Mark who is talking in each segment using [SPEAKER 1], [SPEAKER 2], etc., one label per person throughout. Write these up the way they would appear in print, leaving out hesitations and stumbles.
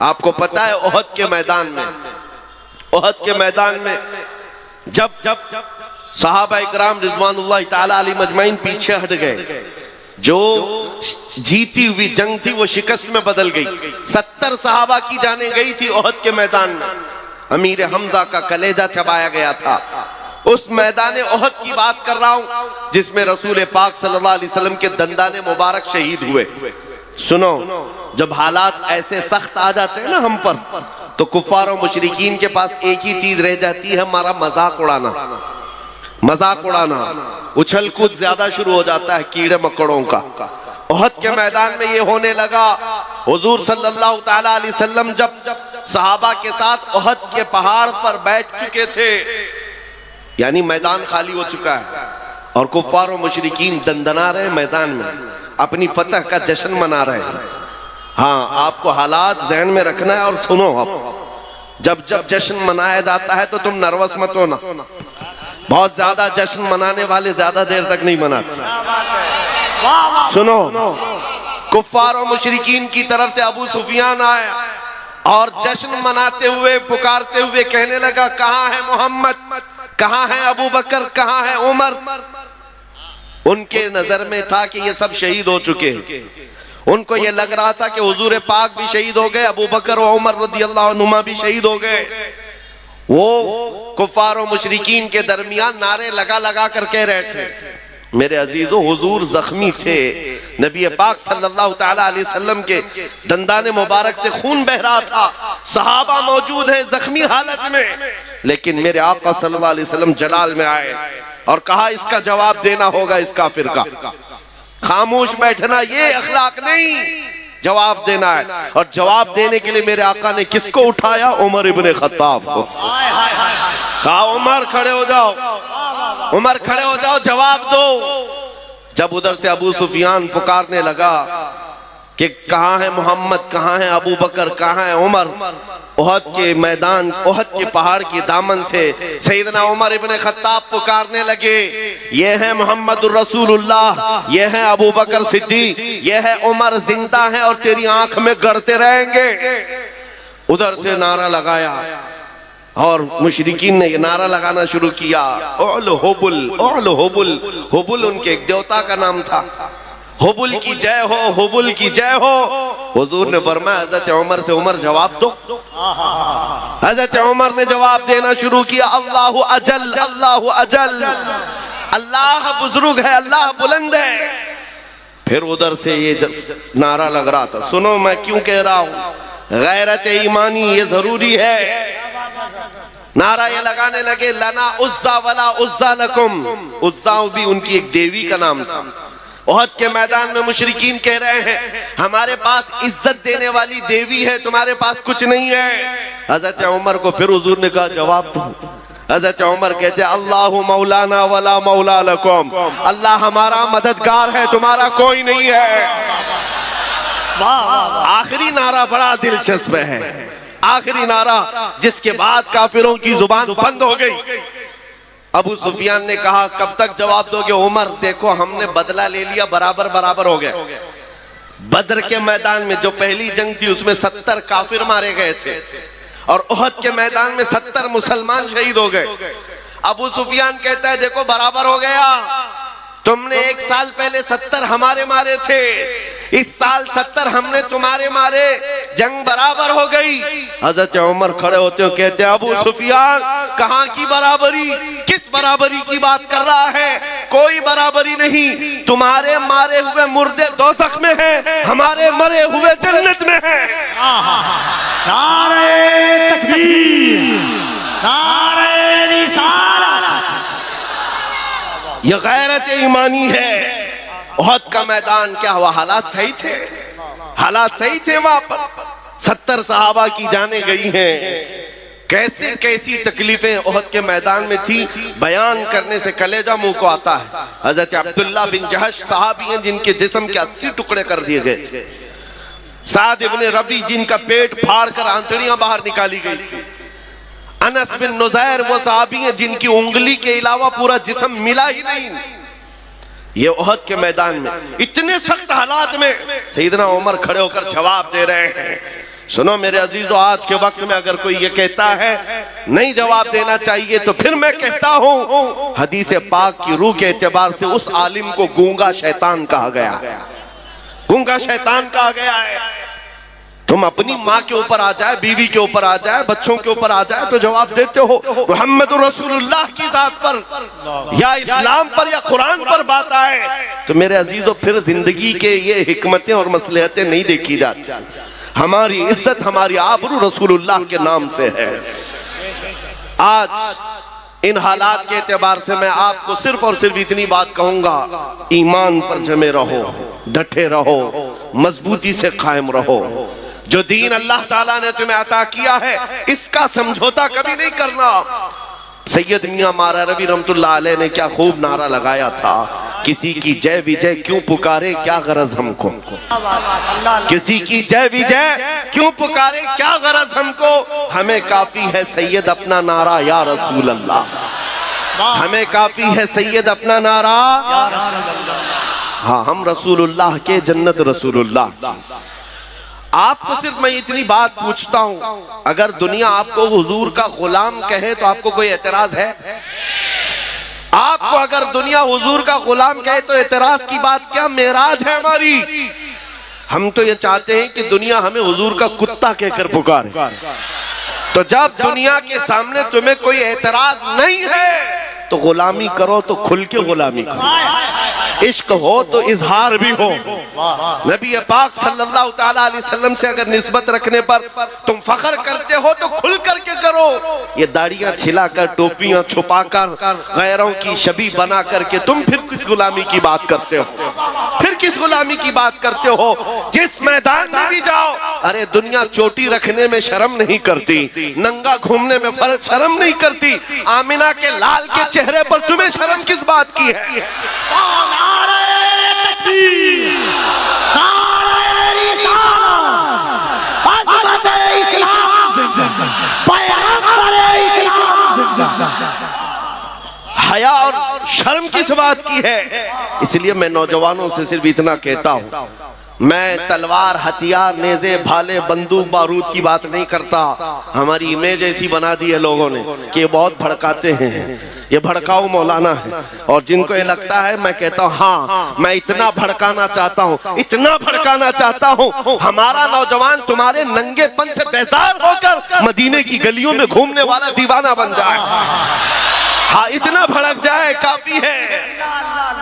[SPEAKER 1] आपको पता है ओहद के मैदान में जब सहाबा इकराम रिज़वानुल्लाह ताला अलैहि मजमईन पीछे हट गए, जो जीती हुई जंग थी वो शिकस्त में बदल गई। 70 सहाबा की जाने गई थी ओहद के मैदान में, अमीर हमजा का कलेजा चबाया गया था। उस मैदान ओहद की बात कर रहा हूं जिसमें रसूल पाक सल्लल्लाहु अलैहि वसल्लम के दंदाने मुबारक शहीद हुए। सुनो, जब हालात ऐसे सख्त आ जाते हैं ना हम पर, तो कुफ्फार और मुशरिकीन के पास एक ही चीज रह जाती है, हमारा मजाक उड़ाना। उछल कूद ज्यादा शुरू हो जाता है कीड़े मकोड़ों का। ओहद के मैदान में ये होने लगा। हुजूर सल्लल्लाहु ताला अलैहि वसल्लम जब सहाबा के साथ ओहद के पहाड़ पर बैठ चुके थे, यानी मैदान खाली हो चुका है और कुफ्फार और मुशरिकीन दंदना रहे मैदान में, अपनी फतह का जश्न मना रहे हैं। हाँ, आपको हालात ज़हन में रखना है। और सुनो, जब जश्न मनाया जाता है तो तुम नर्वस मत होना। बहुत ज्यादा जश्न मनाने वाले ज्यादा देर तक नहीं मनाते। सुनो, कुफ्फार और मुशरिकीन की तरफ से अबू सुफियान आया और जश्न मनाते हुए पुकारते हुए कहने लगा, कहाँ है मोहम्मद, कहाँ है अबू बकर, कहाँ है उमर। उनके नजर में था कि ये सब शहीद हो चुके हैं। उनको ये लग रहा था कि हुजूर पाक भी शहीद हो गए, अबू बकर और उमर रदियल्लाहु अन्हुमा भी शहीद हो गए। वो कुफ्फार और मुशरिकीन के दरमियान नारे लगा लगा कर कह रहे थे, मेरे अजीजों, हुजूर जख्मी थे, नबी पाक सल्लल्लाहु ताला अलैहि वसल्लम के दंदाने मुबारक से खून बह रहा था, सहाबा मौजूद है जख्मी हालत में, लेकिन मेरे आका सल्लल्लाहु अलैहि वसल्लम जलाल में आए और कहा इसका जवाब देना होगा इस काफिर का। खामोश बैठना ये अखलाक नहीं, जवाब देना है। और जवाब देने के लिए मेरे आका ने किसको उठाया? उमर इब्ने खत्ताब को। कहा उमर खड़े हो जाओ, उमर खड़े हो जाओ, जवाब दो। जब उधर से अबू सुफियान पुकारने लगा कि कहाँ है मोहम्मद, कहाँ है अबू बकर, कहाँ है उमर, ओहद के मैदान, ओहद के पहाड़ की दामन से सैयदना उमर इब्ने खत्ताब पुकारने लगे, ये है मोहम्मदुर रसूलुल्लाह, ये है अबू बकर सिद्दीक, ये है उमर, जिंदा है और तेरी आंख में गड़ते रहेंगे। उधर से नारा लगाया और मुशरिकीन ने ये नारा लगाना शुरू किया, ओल हुबुल, ओल हुबुल। हुबुल उनके एक देवता का नाम था। हुबुल की जय हो, हुबुल की जय हो। हुजूर ने फरमाया हजरत उमर से, उमर जवाब दो। हजरत उमर ने जवाब देना शुरू किया, अल्लाहु अजल, अल्लाहु अजल, अल्लाह बुजुर्ग है, अल्लाह बुलंद है। फिर उधर से ये नारा लग रहा था। सुनो, मैं क्यों कह रहा हूं, गैरत ईमानी ये जरूरी है। नारा ये लगाने लगे, लना उज्जा वला उज्जा लकुम। उज्जा भी उनकी एक देवी का नाम था। ओहद के मैदान में मुशरिकीन कह रहे हैं, हमारे पास इज्जत देने वाली देवी है, तुम्हारे पास कुछ नहीं है। हजरत उमर को फिर हुजूर ने कहा जवाब दो। हजरत उमर कहते, अल्लाहु मौलाना वला मौला लकुम, अल्लाह हमारा मददगार है, तुम्हारा कोई नहीं है। आखिरी नारा बड़ा दिलचस्प है, आखिरी नारा जिसके बाद काफिरों की जुबान बंद हो गई। अबू सुफियान ने कहा, कब तक जवाब दोगे? उमर, देखो हमने बदला ले लिया, बराबर बराबर हो गया। बद्र के मैदान में जो पहली जंग थी उसमें 70 काफिर मारे गए थे और ओहद के मैदान में 70 मुसलमान शहीद हो गए। अबू सुफियान कहता है, देखो बराबर हो गया, तुमने एक साल पहले 70 हमारे मारे थे, इस साल 70 हमने तुम्हारे मारे, जंग बराबर हो गई। हजरत उमर खड़े होते हो कहते हैं, अबू सुफियान कहाँ की बराबरी, किस बराबरी की बात कर रहा है? कोई बराबरी नहीं, तुम्हारे मारे हुए मुर्दे दोज़ख में हैं, हमारे मरे हुए जन्नत में हैं।
[SPEAKER 2] नारे तकबीर, नारे रिसालत।
[SPEAKER 1] ये गैरत ईमानी है। ओहद का मैदान क्या हुआ? हालात सही थे, हालात सही थे। वहां पर 70 सहाबा की जाने गई हैं। कैसे कैसी तकलीफें ओहद के मैदान में थी, बयान करने से कलेजा मुंह को आता है। हजरत अब्दुल्ला बिन जहश सहाबी हैं जिनके जिस्म के 80 टुकड़े कर दिए गए थे। साद इब्ने रबी जिनका पेट फाड़ कर आंतड़ियां बाहर निकाली गई थी। अनस बिन नुज़ैर वो सहाबी हैं जिनकी उंगली के अलावा पूरा जिस्म मिला ही नहीं। ये ओहद के मैदान में इतने सख्त हालात में सैयदना उमर खड़े होकर जवाब दे रहे हैं सुनो मेरे अजीजों, आज के वक्त में अगर कोई ये कहता है नहीं जवाब देना चाहिए, तो फिर मैं कहता हूं हदीस पाक की रूह के एतबार से उस आलिम को गूंगा शैतान कहा गया, गूंगा शैतान कहा गया है। तुम अपनी माँ के ऊपर आ जाए, बीवी के ऊपर आ जाए, बच्चों के ऊपर आ जाए तो जवाब देते हो। मोहम्मद रसूलुल्लाह की जात पर या इस्लाम पर या कुरान पर बात आए तो मेरे अजीजों फिर जिंदगी के ये हिकमतें और मसलहतें नहीं देखी जाती। हमारी इज्जत, हमारी आबरू रसूलुल्लाह के नाम से है। आज इन हालात के एतबार से मैं आपको सिर्फ और सिर्फ इतनी बात कहूंगा, ईमान पर जमे रहो, डटे रहो, मजबूती से कायम रहो। जो दीन अल्लाह ताला ने तुम्हें अता किया है इसका समझौता कभी नहीं करना। सैयद मियां मारा रवि रहमतुल्लाह अलैह ने क्या खूब नारा लगाया था, किसी की जय विजय क्यों पुकारे क्या गरज हमको, किसी की जय विजय क्यों पुकारे क्या गरज हमको, हमें काफी है सैयद अपना नारा या रसूल अल्लाह, हमें काफी है सैयद अपना नारा या रसूल अल्लाह। हाँ, हम रसूलुल्लाह के, जन्नत रसूलुल्लाह की। आपको सिर्फ मैं इतनी बात पूछता हूं, अगर दुनिया आपको हुजूर का गुलाम कहे तो आपको कोई एतराज है? आपको अगर दुनिया हुजूर का गुलाम कहे तो एतराज की बात क्या? मेराज है हमारी। हम तो ये चाहते हैं कि दुनिया हमें हुजूर का कुत्ता कहकर पुकारे। तो जब दुनिया के सामने तुम्हें कोई एतराज नहीं है तो गुलामी करो तो खुल के गुलामी करो, इश्क हो तो इजहार भी हो। नबी पाक सल्लल्लाहु ताला अलैहि वसल्लम से अगर निस्बत रखने पर तुम फख्र करते हो तो खुल करके करो। ये दाढ़ियां छिलाकर, टोपियां छुपाकर, गैरों की शबी बना करके तुम फिर किस गुलामी की बात करते हो? फिर किस गुलामी की बात करते हो? जिस मैदान में भी जाओ, अरे दुनिया चोटी रखने में शर्म नहीं करती, नंगा घूमने में फर्क शर्म नहीं करती, आमिना के लाल के चेहरे पर तुम्हें शर्म किस बात की है? हया और शर्म किस बात की है? इसलिए मैं नौजवानों से सिर्फ इतना कहता हूं, मैं तलवार, हथियार, नेज़े, भाले, बंदूक, बारूद की बात नहीं करता। हमारी इमेज ऐसी बना दी है लोगों ने कि ये बहुत भड़काते हैं, ये भड़काऊ मौलाना है। और जिनको ये लगता है, मैं कहता हूँ हाँ, मैं इतना भड़काना चाहता हूँ, इतना भड़काना चाहता हूँ, हमारा नौजवान तुम्हारे नंगेपन से बेजार होकर मदीने की गलियों में घूमने वाला दीवाना बन जाए। हाँ, इतना भड़क जाए काफी है।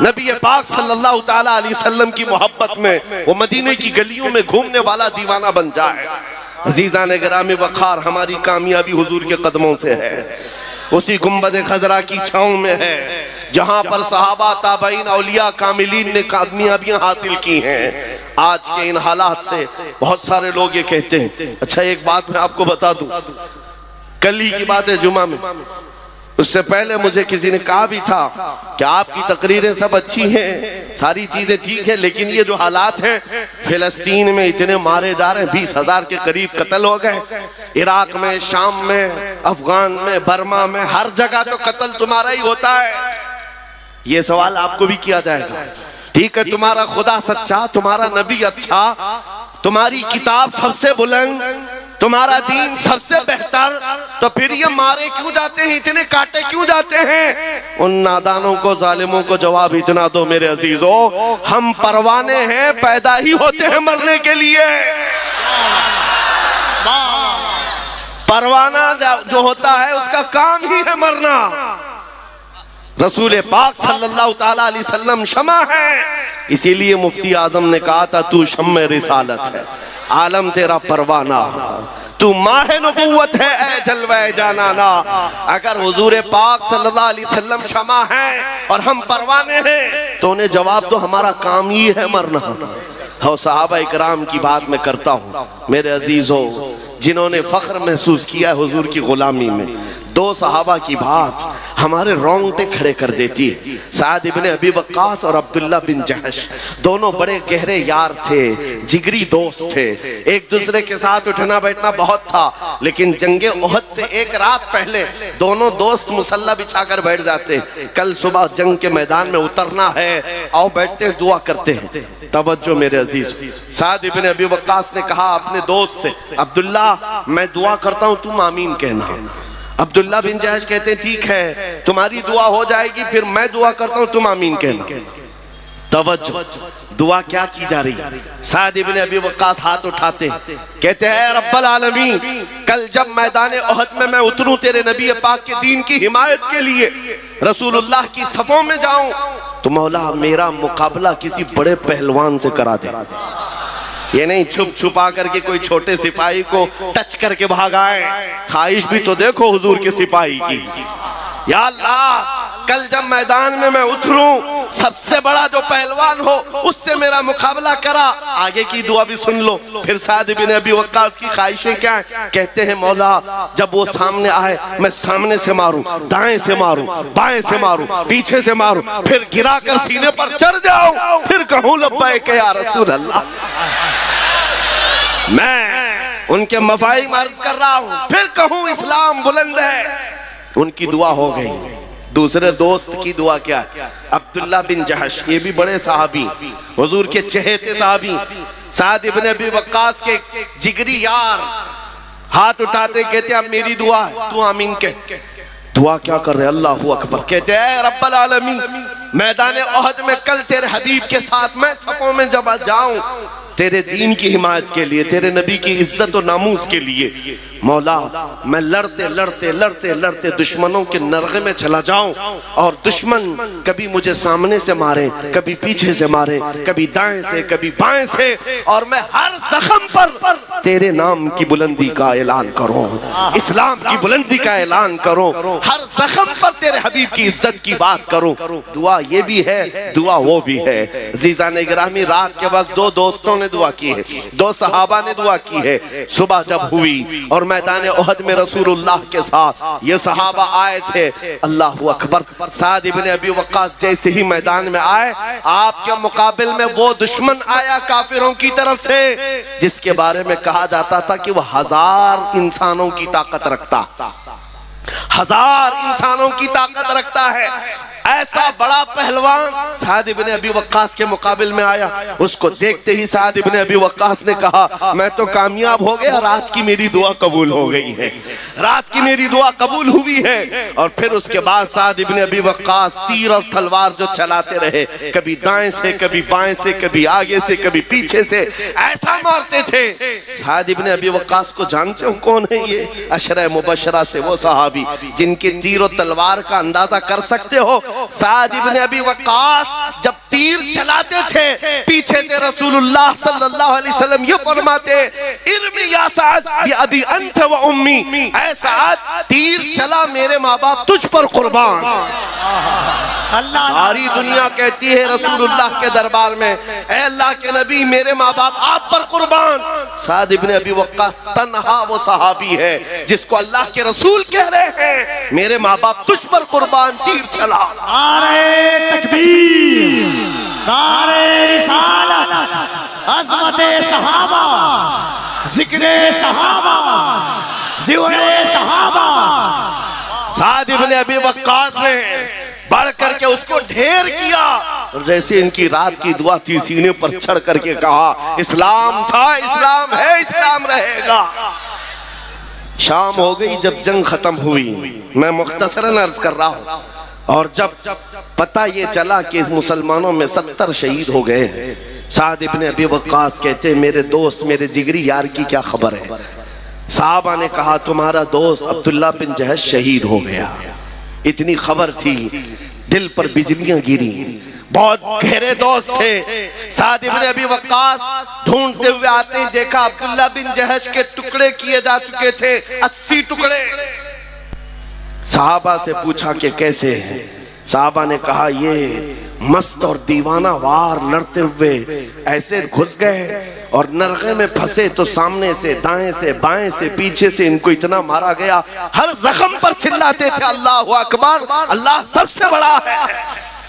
[SPEAKER 1] नबी पाक सल्लल्लाहु ताला अलैहि वसल्लम की मोहब्बत में वो मदीने की गलियों में घूमने वाला दीवाना बन जाए। अजीज़ान गिरामी वक़ार, हमारी कामयाबी हुजूर के कदमों से है, उसी गुंबद खजरा की छांव में है जहां पर सहाबा, ताबईन, औलिया, कामिलीन ने कामयाबियां हासिल की हैं। आज के इन हालात से बहुत सारे लोग ये कहते हैं। अच्छा, एक बात मैं आपको बता दूं, कल ही की बात है, जुमा में, उससे पहले मुझे किसी ने कहा भी था कि आपकी तकरीरें सब अच्छी हैं, सारी चीजें ठीक है, लेकिन ये जो हालात हैं, फिलिस्तीन में इतने मारे जा रहे हैं, 20,000 के करीब कत्ल हो गए, इराक में, शाम में, अफगान में, बर्मा में, हर जगह तो कत्ल तुम्हारा ही होता है। ये सवाल आपको भी किया जाएगा। ठीक है, तुम्हारा खुदा सच्चा, तुम्हारा नबी अच्छा, तुम्हारी किताब सबसे बुलंद, तुम्हारा दीन सबसे बेहतर, तो फिर ये मारे क्यों जाते हैं, इतने काटे क्यों जाते हैं? उन नादानों को, जालिमों को जवाब इतना दो मेरे अजीजों, हम परवाने हैं, पैदा ही होते हैं मरने के लिए। परवाना जो होता है उसका काम ही है मरना। रसूल पाक सल्लल्लाहु ताला अलैहि वसल्लम शमा है, इसीलिए मुफ्ती आजम ने कहा था तू शम्मे रिसालत है, आलम तेरा परवाना, तू माहे नबूवत है ऐ जलवे जानाना। अगर हुजूर पाक सल्लल्लाहु अलैहि वसल्लम शमा है और हम परवाने हैं तो उन्हें जवाब दो, हमारा काम ही है मरना। और सहाबा इकराम की बात मैं करता हूँ मेरे अजीजों, जिन्होंने फख्र महसूस किया है हुजूर की गुलामी में, दो सहाबा की बात हमारे रोंगटे खड़े कर देती है। साद इब्ने अबी वक्कास और अब्दुल्ला बिन जहश दोनों बड़े गहरे यार थे, जिगरी दोस्त थे, एक दूसरे के साथ उठना बैठना बहुत था। लेकिन जंगे ओहद से एक रात पहले दोनों दोस्त मुसल्ला बिछाकर बैठ जाते, कल सुबह जंग के मैदान में उतरना है, आओ बैठते हैं, दुआ करते हैं। तवज्जो मेरे अजीज, साद इब्ने अबी वक्कास ने कहा अपने दोस्त से, अब्दुल्ला मैं दुआ करता हूं, तुम आमीन कहना। अब्दुल्ला बिन जहश कहते हैं ठीक है, तुम्हारी दुआ हो जाएगी, फिर मैं दुआ करता हूं, तुम आमीन कहना। तवज्जो, दुआ क्या की जा रही है? साद इब्ने अबी वक्कास हाथ उठाते कहते हैं रब्बल आलमीन, कल जब मैदान ओहद में मैं उतरूं तेरे नबी पाक के दीन की हिमायत के लिए, रसूलुल्लाह की सफों में जाऊं, तो मौला मेरा मुकाबला किसी बड़े पहलवान से करा दे। ये नहीं छुप छुपा करके कोई छोटे सिपाही को टच करके भागाए, ख्वाहिश भी तो देखो हुजूर के सिपाही की। या अल्लाह, कल जब मैदान में मैं उतरूं, सबसे बड़ा जो पहलवान हो उससे मेरा मुकाबला करा। आगे की दुआ भी सुन लो। फिर साद इब्ने अबी वक्कास की ख्वाहिशें क्या है? कहते हैं मौला जब वो सामने आए, मैं सामने से मारूं, दाएं से मारूं, बाएं से मारूं, पीछे से मारूं, फिर गिरा कर सीने पर चढ़ जाऊं, फिर कहूं लब्बैक या रसूल अल्लाह। मैं उनके मफाहिम अर्ज कर रहा हूं, फिर कहूं इस्लाम बुलंद है। उनकी दुआ हो गई। दूसरे दोस्त की दुआ क्या? अब्दुल्ला बिन जहश, ये भी बड़े साहबी, हुजूर के चहेते साहबी, साद इब्ने अबी वक्कास के जिगरी यार, हाथ उठाते कहते अब मेरी दुआ है, तू आमीन कह। दुआ क्या कर रहे? अल्लाहु अकबर। कहते हैं रब्बल आलमीन, मैदान ओहद में कल तेरे हबीब के साथ मैं सफों में जब जाऊं, तेरे दीन की हिमायत के लिए, तेरे नबी की इज्जत और नामूस के लिए, मौला मैं लड़ते लड़ते लड़ते लड़ते दुश्मनों के नरगे में चला जाऊं, और दुश्मन कभी मुझे सामने से मारे, कभी पीछे से मारे, कभी दाएं से, कभी बाएं से, और मैं हर जख्म पर तेरे नाम की बुलंदी का ऐलान करूं, इस्लाम की बुलंदी का ऐलान करूं, हर जख्म पर तेरे हबीब की इज्जत की बात करूं। दुआ ये भी है, दुआ वो भी है। अज़ीज़ान गिरामी, रात के वक्त दो दोस्तों ने दुआ की है, दो सहाबा ने दुआ की है। सुबह जब हुई और मैदान ओहद में रसूलुल्लाह के साथ ये सहाबा आए थे, अल्लाहु अकबर, साद इब्ने अबी वक्कास जैसे ही मैदान में आए, आपके मुकाबिल में वो दुश्मन आया काफिरों की तरफ से, जिसके बारे में कहा जाता था कि वह 1000 इंसानों की ताकत रखता, 1000 इंसानों की ताकत रखता है। ऐसा बड़ा पहलवान साद इब्ने अबी वक्कास के मुकाबिल में आया। उसको देखते ही साद इब्ने अबी वक्कास ने कहा मैं तो कामयाब हो गया, रात की मेरी दुआ कबूल हो गई है, रात की मेरी दुआ कबूल हुई है। और फिर उसके बाद साद इब्ने अबी वक्कास तीर और तलवार जो चलाते रहे, कभी दाएं से, कभी बाएं से, कभी आगे से, कभी पीछे से, ऐसा मारते थे। साद इब्ने अबी वक्कास को जानते हो कौन है? ये अशरा मुबशरा से वो सहाबी जिनके तीर और तलवार का अंदाजा कर सकते हो। साद इब्ने अबी वक्कास जब तीर चलाते थे, पीछे से रसूलुल्लाह सल्लल्लाहु अलैहि वसल्लम ये फरमाते, इरमी या साद ये अबी अंत व उम्मी, ऐ साद तीर चला मेरे माँ बाप तुझ पर कुर्बान। सारी दुनिया कहती है रसूलुल्लाह के दरबार में, ऐ अल्लाह के नबी मेरे माँ बाप आप पर कुर्बान। साद इब्ने अबी वक्कास तन्हा वो सहाबी है जिसको अल्लाह के रसूल कह रहे हैं मेरे माँ बाप तुझ पर कुर्बान, तीर चला।
[SPEAKER 2] नारे तकबीर, नारे रिसालत, अज़मते सहाबा, जिक्रे सहाबा, ज़िक्रे सहाबा।
[SPEAKER 1] साद इब्ने अबी वक्कास ने बढ़ करके उसको ढेर किया, और जैसे इनकी रात की दुआ थी, सीने पर चढ़ करके कहा इस्लाम था, इस्लाम है, इस्लाम रहेगा। शाम हो गई जब जंग खत्म हुई, मैं मुख्तसरन अर्ज कर रहा हूं, और जब पता ये चला कि मुसलमानों में 70 शहीद हो गए हैं, साद इब्ने अबी वक्कास कहते मेरे दोस्त, मेरे जिगरी यार की क्या खबर है? साहबा ने कहा तुम्हारा दोस्त अब्दुल्ला बिन जहश शहीद हो गया। इतनी खबर थी, दिल पर बिजलियां गिरी। बहुत गहरे दोस्त थे। साद इब्ने अबी वक्कास ढूंढते हुए आते ही देखा अब्दुल्ला बिन जहश के टुकड़े किए जा चुके थे, 80 टुकड़े। साहबा से पूछा कि कैसे हैं? साहबा ने कहा ये मस्त और दीवाना वार लड़ते हुए ऐसे घुस गए और नरगे में फंसे तो सामने से, दाएं से, बाएं से, पीछे से इनको इतना मारा गया, हर जख्म पर चिल्लाते थे अल्लाह अकबर, अल्लाह सबसे बड़ा है।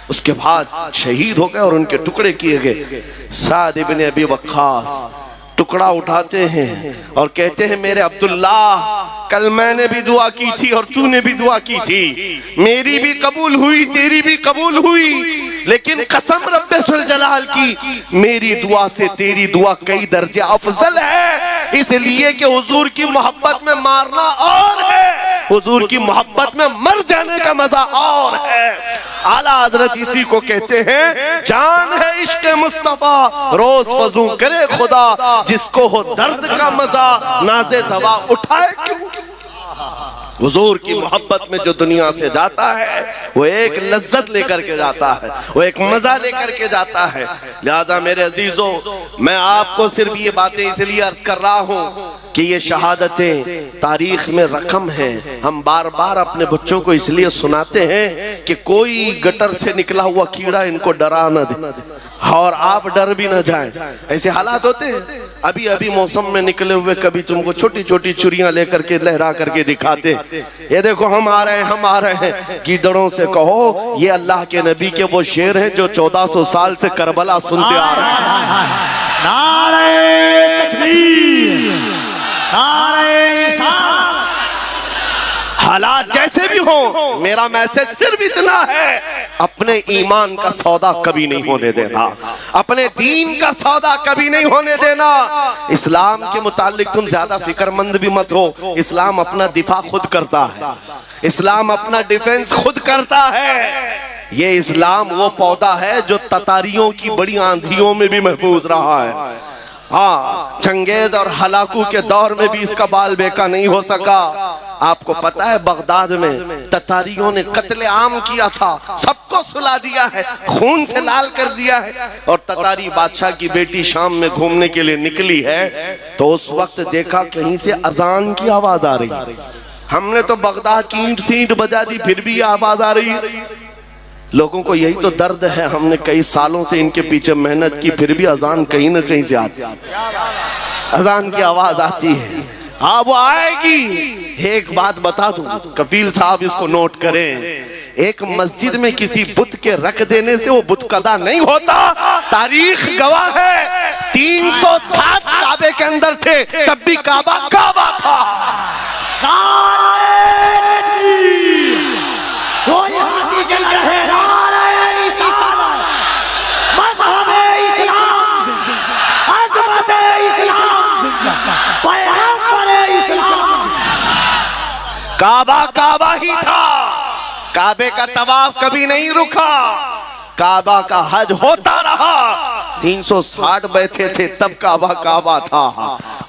[SPEAKER 1] उसके बाद शहीद हो गए और उनके टुकड़े किए गए। साद इब्ने अबी वक्कास टुकड़ा उठाते हैं और कहते हैं मेरे अब्दुल्ला, कल मैंने भी दुआ की थी और तूने भी दुआ की थी, मेरी भी कबूल हुई, तेरी भी कबूल हुई, लेकिन कसम रब्बे सुल जलाल की, मेरी दुआ से तेरी दुआ कई दर्जे अफजल है, इसलिए कि हुजूर की मोहब्बत में मारना और है, हुजूर की मोहब्बत में मर जाने का मजा और है। आला हजरत इसी को कहते हैं जान है इश्क मुस्तफा, रोज वजू करे खुदा, जिसको हो दर्द का मजा नाज़े दवा उठाए क्यों। हुजूर की मोहब्बत में जो दुनिया से जाता है वो एक लज्जत लेकर के जाता है, वो एक मजा लेकर के जाता है। लिहाजा मेरे अजीजों, मैं आपको सिर्फ ये बातें इसलिए अर्ज कर रहा हूँ कि ये शहादतें तारीख में रकम हैं। हम बार बार अपने बच्चों को इसलिए सुनाते हैं कि कोई गटर से निकला हुआ कीड़ा इनको डरा न दे और आप डर भी न जाएं। ऐसे हालात होते हैं। अभी अभी मौसम में निकले हुए कभी तुमको छोटी छोटी चुरियां लेकर के लहरा करके दिखाते, ये देखो हम आ रहे हैं, हम आ रहे हैं। गीदड़ों से कहो ये अल्लाह के नबी के वो शेर हैं जो 1400 साल से करबला सुनते आ रहे हैं।
[SPEAKER 2] नारे तकबीर, नारे रिसालत।
[SPEAKER 1] हालात जैसे भी हो, मेरा मैसेज सिर्फ इतना है, अपने ईमान का सौदा कभी नहीं होने देना, अपने दीन का सौदा कभी नहीं होने देना। इस्लाम के मुतालिक तुम ज्यादा फिक्रमंद भी मत हो, इस्लाम अपना दिफा खुद करता है, इस्लाम अपना डिफेंस खुद करता है। ये इस्लाम वो पौधा है जो ततारियों की बड़ी आंधियों में भी महफूज रहा है। हाँ, चंगेज और हलाकू के दौर में भी इसका बाल बेका नहीं हो सका। आपको पता है बगदाद में ततारियों ने कत्ले आम किया था, सबको सुला दिया है, खून से लाल कर दिया है। और ततारी बादशाह की बेटी शाम में घूमने के लिए निकली है तो उस वक्त देखा कहीं से अजान की आवाज आ रही। हमने तो बगदाद की ईंट सींट बजा दी, फिर भी आवाज आ रही है। लोगों को यही तो दर्द है, हमने कई सालों से इनके पीछे मेहनत की, फिर भी अजान कहीं ना कहीं से आती है, अजान की आवाज आती है। हाँ वो आएगी। एक बात बता दूं, कफील साहब इसको नोट करें, एक मस्जिद में किसी बुत के रख देने से वो बुत कदा नहीं होता। तारीख गवाह है 307 काबे के अंदर थे, तब भी काबा काबा था।
[SPEAKER 2] कोई हाथी चल रहे, नारे रिसालत, मज़हब-ए इस्लाम, अज़मत-ए इस्लाम, पैगंबर-ए इस्लाम।
[SPEAKER 1] काबा काबा ही था, काबे का तवाफ कभी नहीं रुका, काबा का हज होता रहा। 360 बैठे थे तब काबा काबा था।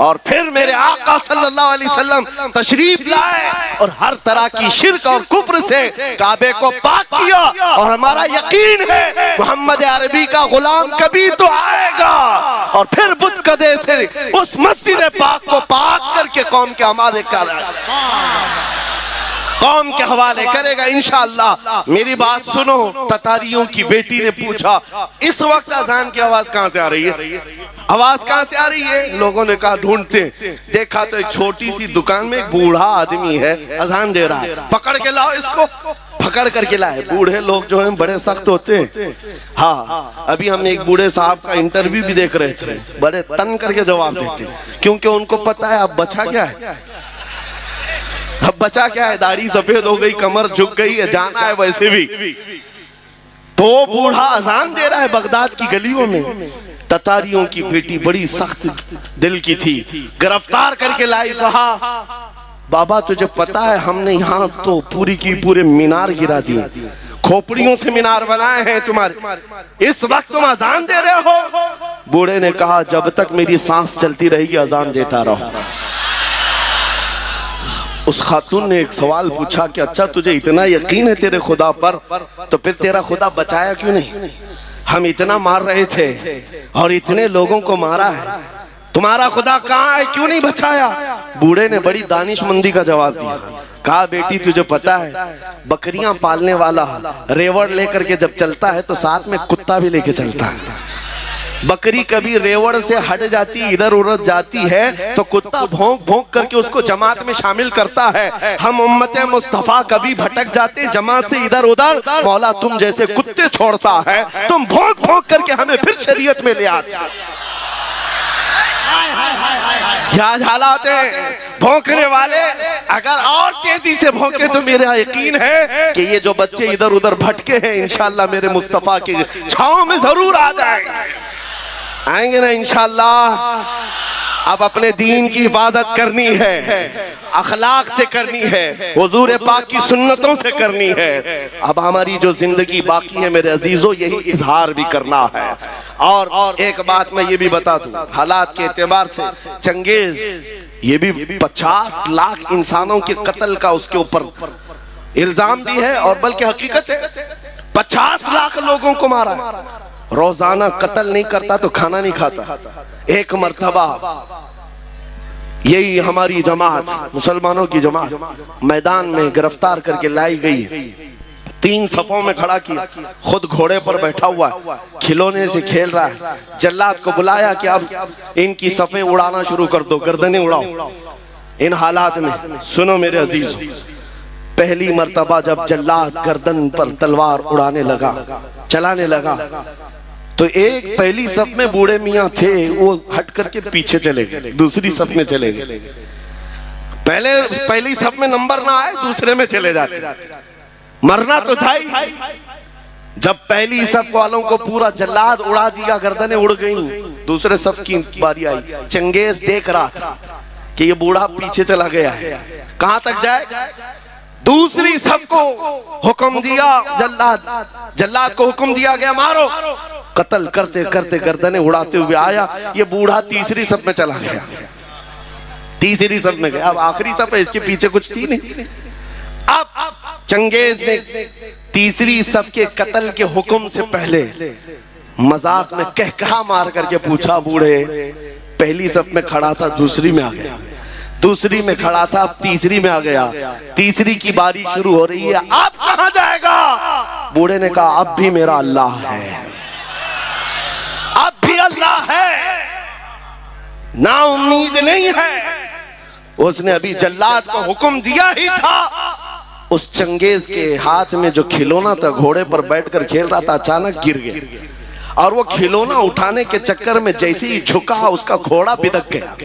[SPEAKER 1] और फिर मेरे आका सल्लल्लाहु अलैहि वसल्लम तशरीफ लाए और हर तरह की शिर्क और कुफ्र से काबे को पाक किया। और हमारा यकीन है मोहम्मद अरबी का गुलाम कभी तो आएगा और फिर बुत कदे से उस मस्जिद पाक को पाक करके कौम के हवाले कौम के हवाले करेगा इंशाअल्लाह। मेरी बात सुनो, ततारियों की बेटी ने पूछा इस वक्त अजान की आवाज कहां से आ रही है, आवाज कहां से आ रही है। लोगों ने कहा ढूंढते, देखा तो एक छोटी सी दुकान में एक बूढ़ा आदमी है अजान दे रहा है, पकड़ के लाओ इसको। पकड़ करके लाए। बूढ़े लोग जो हैं बड़े सख्त होते हैं। हाँ, अभी हम एक बूढ़े साहब का इंटरव्यू भी देख रहे थे, बड़े तन करके जवाब देते, क्योंकि उनको पता है अब बचा क्या है, अब बचा क्या है, दाढ़ी सफेद हो गई, कमर झुक गई है, जाना है वैसे भी। तो बूढ़ा अजान दे रहा है बगदाद की गलियों में। ततारियों की बेटी बड़ी सख्त दिल की थी, गिरफ्तार करके लाई। कहा बाबा तुझे पता है हमने यहाँ तो पूरी की पूरे मीनार गिरा दिए, खोपड़ियों से मीनार बनाए हैं तुम्हारे, इस वक्त तुम अजान दे रहे हो। बूढ़े ने कहा जब तक मेरी सांस चलती रहेगी अजान देता रहो। उस खातून ने एक सवाल पूछा कि अच्छा तुझे इतना यकीन है तेरे खुदा पर, तो फिर तेरा खुदा बचाया क्यों नहीं? हम इतना मार रहे थे और इतने लोगों को मारा है, तुम्हारा खुदा कहाँ है, क्यों नहीं बचाया? बूढ़े ने बड़ी दानिशमंदी का जवाब दिया। कहा बेटी तुझे पता है बकरियां पालने वाला रेवड़ लेकर के जब चलता है तो साथ में कुत्ता भी लेके चलता है। बकरी कभी रेवड़ से हट जाती, इधर उधर जाती है तो कुत्ता भौंक भौंक करके उसको जमात में शामिल करता है। हम उम्मते मुस्तफा कभी भटक जाते जमात से इधर उधर, मौला तुम जैसे कुत्ते छोड़ता है, तुम भौंक भौंक करके हमें फिर शरीयत में ले आते। क्या हालात है भौंकने वाले, अगर और तेजी से भौंके तो मेरा यकीन है कि ये जो बच्चे इधर उधर भटके हैं इंशाअल्लाह मेरे मुस्तफा की छांव में जरूर आ आएंगे ना इंशाअल्लाह। अब अपने दीन की हिफाजत करनी है, अखलाक से करनी है, हुजूर पाक की सुन्नतों से करनी है। अब हमारी जो जिंदगी बाकी है मेरे अजीजों, यही इजहार भी करना है। और एक बात मैं ये भी बता दूं, हालात के एतबार से चंगेज ये भी 50 लाख इंसानों के कत्ल का उसके ऊपर इल्जाम भी है, और बल्कि हकीकत है 50 लाख लोगों को मारा है। रोजाना कत्ल नहीं करता तो खाना नहीं खाता। एक मर्तबा यही हमारी जमात, मुसलमानों की जमात मैदान में गिरफ्तार करके लाई गई, 3 सफों में खड़ा किया, खुद घोड़े पर बैठा हुआ है, खिलौने से खेल रहा है। जल्लाद को बुलाया कि अब इनकी सफें उड़ाना शुरू कर दो, गर्दनें उड़ाओ। इन हालात में सुनो मेरे अजीज, पहली मर्तबा जब जल्लाद गर्दन पर तलवार उड़ाने लगा, चलाने लगा, तो एक पहली सफ में बूढ़े मियाँ थे, वो हट करके पीछे चले गए, दूसरी सफ में चले गए। पहली सफ में नंबर ना आए दूसरे में चले जाते, मरना तो था ही। जब पहली सफ वालों को पूरा जल्लाद उड़ा दिया, गर्दनें उड़ गईं, दूसरे सफ की बारी आई। चंगेज देख रहा था कि ये बूढ़ा पीछे चला गया है, कहां तक जाए। दूसरी सफ को हुक्म दिया, जल्लाद को हुक्म दिया गया मारो। कत्ल करते करते गर्दनें उड़ाते हुए आया, ये बूढ़ा तीसरी सफ में चला गया, तीसरी सफ में गया। अब आखिरी सफ है, इसके पीछे कुछ थी नहीं। अब चंगेज ने तीसरी सफ के कत्ल के हुक्म से पहले मजाक में कहकहा मार करके पूछा, बूढ़े पहली सफ में खड़ा था दूसरी में आ गया, दूसरी में खड़ा था अब तीसरी में आ गया, तीसरी की बारी शुरू हो रही है, अब कहां जाएगा। बूढ़े ने कहा अब भी मेरा अल्लाह है, अब भी अल्लाह है, ना उम्मीद नहीं है। उसने अभी जल्लाद को हुक्म दिया ही था। उस चंगेज के हाथ में जो खिलौना था, घोड़े पर बैठकर खेल रहा था, अचानक गिर गया, और वो खिलौना उठाने के चक्कर में जैसे ही झुका उसका घोड़ा बिदक गया,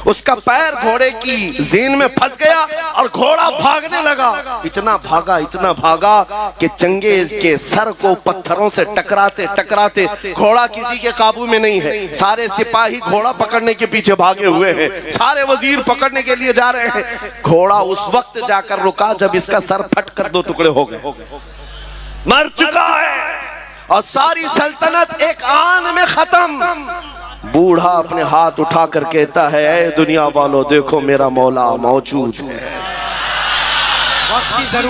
[SPEAKER 1] उसका पैर घोड़े की जीन में फंस गया और घोड़ा भागने लगा। इतना भागा कि चंगेज के सर को पत्थरों से टकराते टकराते घोड़ा किसी के काबू में नहीं है। सारे सिपाही घोड़ा पकड़ने के पीछे भागे हुए हैं, सारे वजीर पकड़ने के लिए जा रहे हैं। घोड़ा उस वक्त जाकर रुका जब इसका सर फट कर 2 टुकड़े हो गए, मर चुका है, और सारी सल्तनत एक आन में खत्म। बूढ़ा अपने हाथ उठाकर कहता है, ऐ दुनिया वालों देखो मेरा मौला मौजूद है।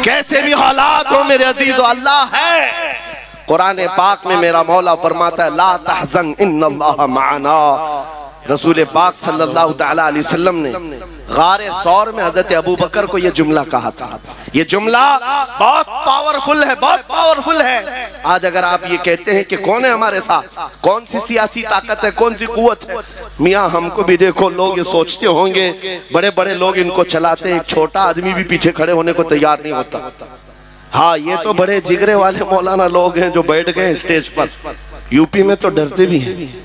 [SPEAKER 1] कैसे भी हालात हो मेरे अजीजों, अल्लाह है। कुरान पाक में मेरा मौला फरमाता है, ला तहज़न इन्नल्लाह माना। रसूल पाक सल्लल्लाहु तआला अलैहि वसल्लम ने गारे सौर में हजरत अबू बकर को यह जुमला कहा था। ये जुमला बहुत पावरफुल है, बहुत पावरफुल है। आज अगर आप ये कहते हैं कि कौन है हमारे साथ, कौन सी सियासी ताकत है, कौन सी कुव्वत है, मियाँ हमको भी देखो, लोग ये सोचते होंगे बड़े बड़े लोग इनको चलाते हैं, एक छोटा आदमी भी पीछे खड़े होने को तैयार नहीं होता। हाँ, ये तो बड़े जिगरे वाले मौलाना लोग हैं जो बैठ गए स्टेज पर, यूपी में तो डरते भी हैं।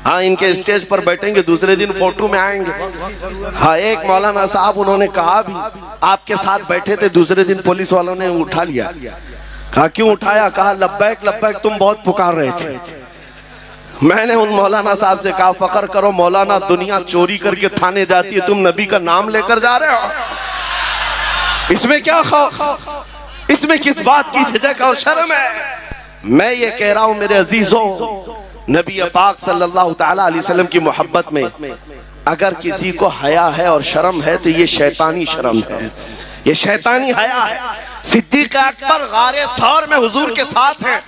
[SPEAKER 1] हाँ, इनके स्टेज पर बैठेंगे, दूसरे दिन फोटो में आएंगे। हाँ, एक मौलाना साहब उन्होंने कहा भी, आपके साथ बैठे थे, दूसरे दिन पुलिस वालों ने उठा लिया। कहा क्यों उठाया? कहा लब्बैक लब्बैक तुम बहुत पुकार रहे थे। मैंने उन मौलाना साहब से कहा, फख्र करो मौलाना, दुनिया चोरी करके थाने जाती है, तुम नबी का नाम लेकर जा रहे हो, इसमें क्या खौफ, इसमें किस बात की झिझक और शर्म है। मैं ये कह रहा हूं मेरे अजीजों, नबी पाक सल्लल्लाहु तआला अलैहि वसल्लम की मोहब्बत में अगर किसी को हया है और शर्म है तो ये शैतानी शर्म है, ये शैतानी हया है। सिद्दीक अकबर गारे सौर में हुजूर के साथ हैं,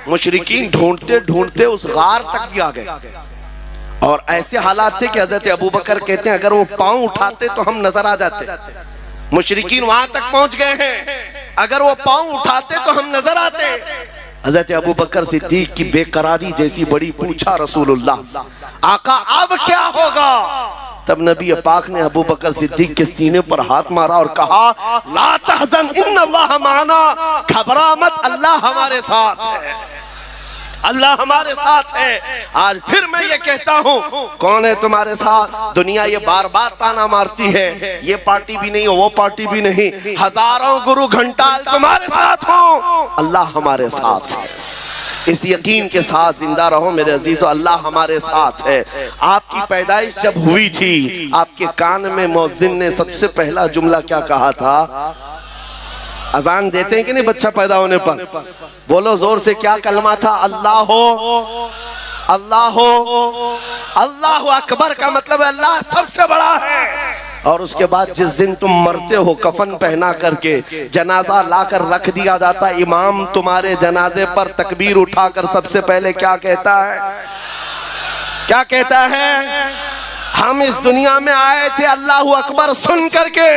[SPEAKER 1] मुशरिकीन ढूंढते ढूंढते उस गार तक भी आ गए, और ऐसे हालात थे कि हजरत अबू बकर कहते हैं अगर वो पांव उठाते तो हम नजर आ जाते। मुशरिकीन वहां तक पहुंच गए हैं, अगर वो पांव उठाते तो हम नजर आते। हजरत अबू बकर सिद्दीक की बेकरारी जैसी बड़ी पूछा रसूलुल्लाह, आका अब क्या होगा? तब नबी पाक ने अबू बकर सिद्दीक के सीने पर हाथ मारा और कहा, ला तहज़न इन्नल्लाह माना, घबरा मत, अल्लाह हमारे साथ है, अल्लाह हमारे साथ है। आज फिर मैं ये कहता हूँ, कौन है तुम्हारे साथ? दुनिया ये बार बार ताना मारती है, ये पार्टी भी नहीं, वो पार्टी भी नहीं, हजारों गुरु घंटाल तुम्हारे साथ हो, अल्लाह हमारे साथ है। इस यकीन के साथ जिंदा रहो मेरे अजीजों, अल्लाह हमारे साथ है। आपकी पैदाइश जब हुई थी, आपके कान में मुअज्जिन ने सबसे पहला जुमला क्या कहा था? अजान देते हैं कि नहीं बच्चा पैदा होने पर? बोलो जोर से, क्या कलमा था? अल्लाह हो, अल्लाह हो, अल्लाह अकबर का मतलब अल्लाह सबसे बड़ा है। और उसके बाद जिस दिन तुम मरते हो, कफन पहना करके जनाजा लाकर रख दिया जाता, इमाम तुम्हारे जनाजे पर तकबीर उठाकर सबसे पहले क्या कहता है? क्या कहता है? हम इस दुनिया में आए थे अल्लाहू अकबर सुन करके,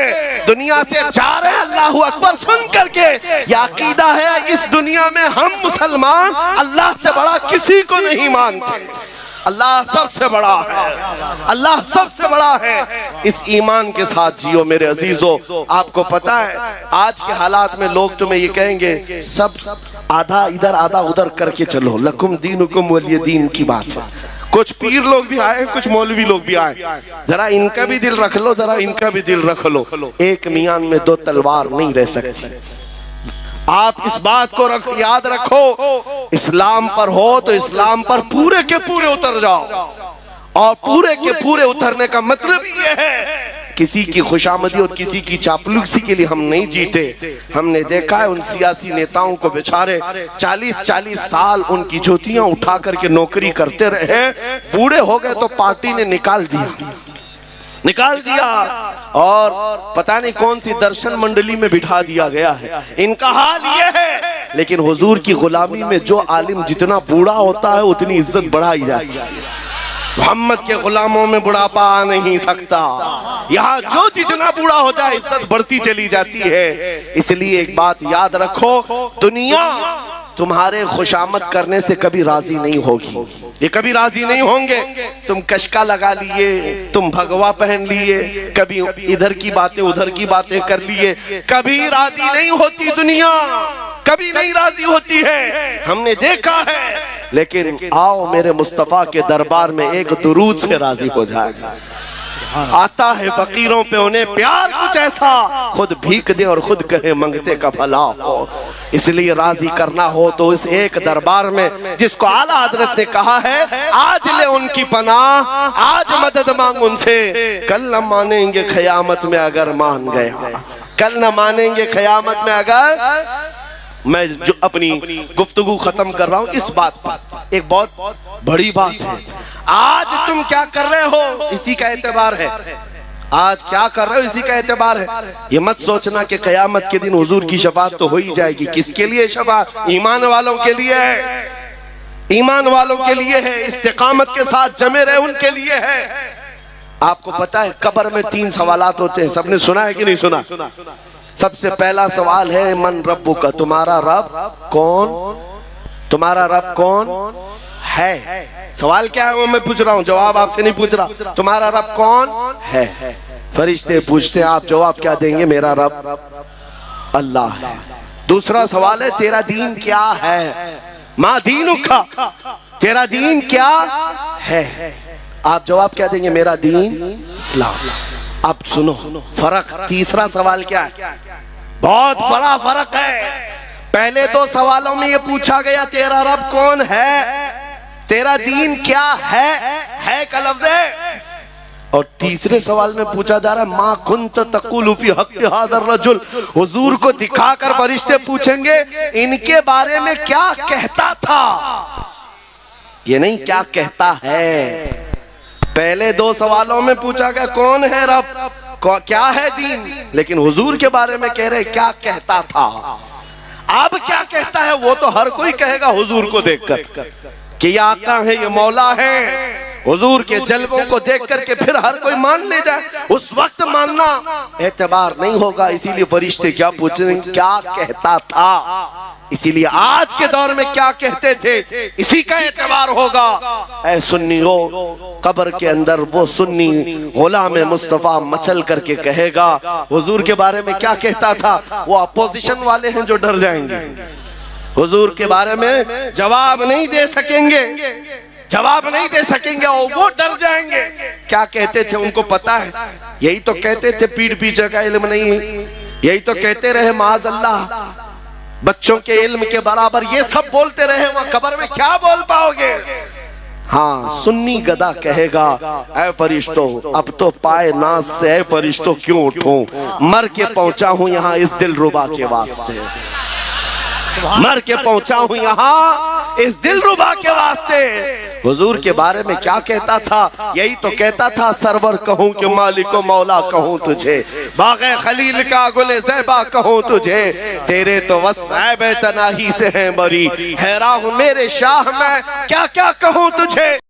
[SPEAKER 1] दुनिया से जा रहे अल्लाहू अकबर सुन करके। यह अकीदा है, इस दुनिया में हम मुसलमान अल्लाह से बड़ा किसी को नहीं मानते, अल्लाह सबसे बड़ा है, अल्लाह सबसे बड़ा है। इस ईमान के साथ जियो मेरे अजीजों। आपको पता है आज के हालात में लोग तुम्हें ये कहेंगे, सब आधा इधर आधा उधर करके चलो, लकुम दीनुकुम वलिय दीन की बात है। कुछ पीर लोग भी आए, कुछ मौलवी लोग भी आए, जरा इनका भी दिल रख लो, जरा इनका भी दिल रख लो। एक मियान में दो तलवार नहीं रह सकती। आप इस बात को याद रखो, इस्लाम पर हो तो इस्लाम पर पूरे के पूरे उतर जाओ। और पूरे के पूरे उतरने का मतलब ये है, किसी की खुशामदी और किसी की चापलूसी के लिए हम नहीं जीते। हमने देखा है उन सियासी नेताओं को बेचारे 40-40 साल उनकी ज्योतियां उठा करके नौकरी करते रहे, बूढ़े हो गए तो पार्टी ने निकाल दिया और पता नहीं कौन सी दर्शन मंडली में बिठा दिया गया है। इनका हाल ये है। लेकिन हुजूर की गुलामी में जो आलिम जितना बूढ़ा होता है उतनी इज्जत बढ़ाई जाती है। मोहम्मद के गुलामों में बुढ़ापा आ नहीं सकता। यहाँ जो जितना बूढ़ा हो जाए इज्जत बढ़ती चली जाती है। इसलिए एक बात याद रखो, दुनिया तुम्हारे खुशामद करने से कभी राजी नहीं होगी, ये कभी राजी नहीं होंगे। तुम कशका लगा लिए, तुम भगवा पहन लिए, कभी इधर की बातें उधर की बातें कर लिए, कभी राजी नहीं होती दुनिया, कभी नहीं राजी होती है, हमने देखा है। लेकिन आओ मेरे मुस्तफा के दरबार में एक दुरूद से राजी हो जाएगा। आता है फकीरों पे उन्हें प्यार कुछ ऐसा, खुद भीख दे और खुद कहे मंगते का भला हो। इसलिए राजी करना हो तो इस एक दरबार में जिसको आला हजरत ने कहा है, आज ले उनकी पनाह, आज मदद मांग उनसे, कल न मानेंगे खयामत में अगर मान गया, कल न मानेंगे खयामत में अगर। मैं जो अपनी गुफ्तगू खत्म कर रहा हूँ इस बात पर, एक बहुत बड़ी बात है। आज तुम क्या कर रहे हो इसी का एतबार है, आज क्या कर रहे हो इसी का एतबार है। ये मत सोचना कि कयामत के दिन हुजूर की शफाअत तो हो ही जाएगी। किसके लिए शफाअत? ईमान वालों के लिए है, ईमान वालों के लिए है, इस्तिकामत के साथ जमे रहे उनके लिए है। आपको पता है कब्र में 3 सवालात होते हैं, सबने सुना है कि नहीं सुना? सबसे पहला सवाल है मन रब्बुका, तुम्हारा रब कौन, तुम्हारा रब कौन है। सवाल क्या है वो मैं पूछ रहा हूँ, जवाब आपसे नहीं पूछ रहा। तुम्हारा रब कौन है? फरिश्ते पूछते हैं, आप जवाब क्या देंगे? मेरा रब अल्लाह है। दूसरा सवाल है तेरा दीन क्या है, मा दीनुका, तेरा दीन क्या है? आप जवाब क्या देंगे? मेरा दीन इस्लाम। अब सुनो फर्क, तीसरा सवाल क्या है? बहुत बड़ा फर्क है। पहले 2 सवालों में ये पूछा गया तेरा रब कौन है, तेरा दीन क्या है का लफ्ज़ है। और तीसरे सवाल में पूछा जा रहा है मा कुंत तक़ूलु फी हक़्क़ि हाज़र रजुल। हुजूर को दिखाकर फरिश्ते पूछेंगे इनके बारे में क्या कहता था, ये नहीं क्या कहता है। पहले 2 सवालों में पूछा गया कौन है रब, क्या है दीन, लेकिन हुजूर के बारे में कह रहे क्या कहता था। अब क्या कहता है वो तो हर कोई कहेगा हुजूर को देखकर कि ये आका है, ये मौला है। हुजूर के जलवों को देख करके फिर हर कोई मान ले जाए। उस वक्त मानना एतबार नहीं होगा। इसीलिए फरिश्ते क्या पूछ रहे हैं, क्या कहता था, इसीलिए आज के दौर में क्या कहते थे इसी का एतबार होगा। ऐ सुन्नियों, कब्र के अंदर वो सुन्नी गुलाम मुस्तफा मचल करके कहेगा हुजूर के बारे में क्या कहता था। वो अपोजिशन वाले हैं जो डर जाएंगे, हुजूर के बारे में जवाब नहीं दे सकेंगे, जवाब नहीं दे सकेंगे और वो डर जाएंगे। क्या कहते थे उनको पता है, यही तो कहते थे पीठ पीछे का इल्म नहीं, यही तो कहते रहे माज अल्लाह बच्चों के इल्म के बराबर, ये सब बोलते रहे, वह कब्र में क्या बोल पाओगे। हाँ, सुन्नी गदा कहेगा ऐ फरिश्तों अब तो पाए नाज से ऐ फरिश्तों क्यों उठूं, मर के पहुंचा हूं यहाँ इस दिलरुबा के वास्ते, मर के पहुंचा हूं यहाँ इस दिलरुबा के वास्ते। हुजूर के बारे में क्या कहता था, यही तो कहता था सरवर कहूं कि मालिको मौला कहूं तुझे, बाग़े खलील का गुले ज़ैबा कहूं तुझे, तेरे तो वस्फ़ ऐब तनाही से हैं बरी, हैरान हूं मेरे शाह मैं क्या क्या कहूं तुझे।